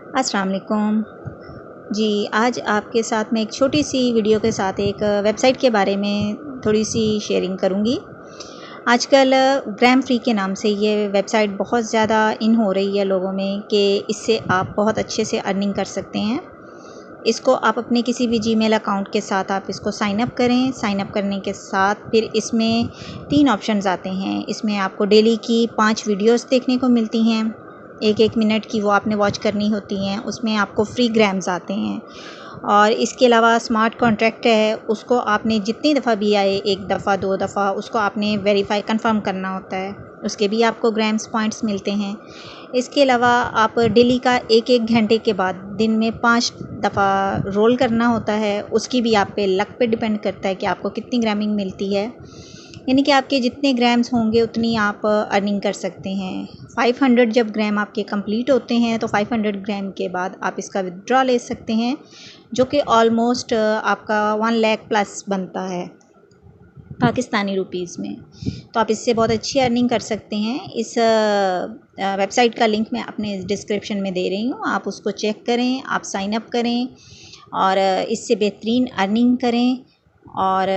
अस्सलाम वालेकुम जी। आज आपके साथ मैं एक छोटी सी वीडियो के साथ एक वेबसाइट के बारे में थोड़ी सी शेयरिंग करूंगी। आजकल ग्राम फ्री के नाम से ये वेबसाइट बहुत ज़्यादा इन हो रही है लोगों में कि इससे आप बहुत अच्छे से अर्निंग कर सकते हैं। इसको आप अपने किसी भी जीमेल अकाउंट के साथ आप इसको साइन अप करें। साइन अप करने के साथ फिर इसमें 3 ऑप्शंस आते हैं। इसमें आपको डेली की 5 वीडियोस देखने को मिलती हैं, 1-1 मिनट की वो आपने वॉच करनी होती हैं। उसमें आपको फ्री ग्राम्स आते हैं और इसके अलावा स्मार्ट कॉन्ट्रैक्ट है, उसको आपने जितनी दफ़ा भी आए, 1 दफ़ा 2 दफ़ा, उसको आपने वेरीफाई कंफर्म करना होता है, उसके भी आपको ग्राम्स पॉइंट्स मिलते हैं। इसके अलावा आप डेली का 1-1 घंटे के बाद दिन में 5 दफ़ा रोल करना होता है, उसकी भी आप पे लक पे डिपेंड करता है कि आपको कितनी ग्रामिंग मिलती है। यानी कि आपके जितने ग्राम्स होंगे उतनी आप अर्निंग कर सकते हैं। 500 जब ग्राम आपके कंप्लीट होते हैं तो 500 ग्राम के बाद आप इसका विथड्रॉ ले सकते हैं, जो कि ऑलमोस्ट आपका 1 लाख प्लस बनता है पाकिस्तानी रुपीज़ में। तो आप इससे बहुत अच्छी अर्निंग कर सकते हैं। इस वेबसाइट का लिंक मैं अपने डिस्क्रिप्शन में दे रही हूँ, आप उसको चेक करें, आप साइन अप करें और इससे बेहतरीन अर्निंग करें और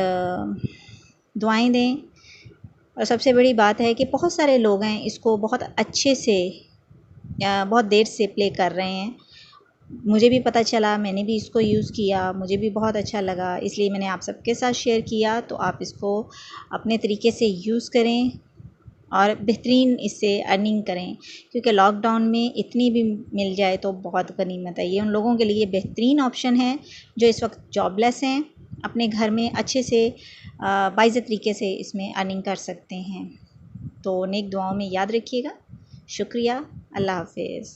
दुआएं दें। और सबसे बड़ी बात है कि बहुत सारे लोग हैं इसको बहुत अच्छे से बहुत देर से प्ले कर रहे हैं। मुझे भी पता चला, मैंने भी इसको यूज़ किया, मुझे भी बहुत अच्छा लगा, इसलिए मैंने आप सबके साथ शेयर किया। तो आप इसको अपने तरीके से यूज़ करें और बेहतरीन इससे अर्निंग करें, क्योंकि लॉकडाउन में इतनी भी मिल जाए तो बहुत गनीमत है। ये उन लोगों के लिए बेहतरीन ऑप्शन है जो इस वक्त जॉबलेस हैं, अपने घर में अच्छे से बाइज़ तरीके से इसमें अर्निंग कर सकते हैं। तो नेक दुआओं में याद रखिएगा। शुक्रिया। अल्लाह हाफ़िज़।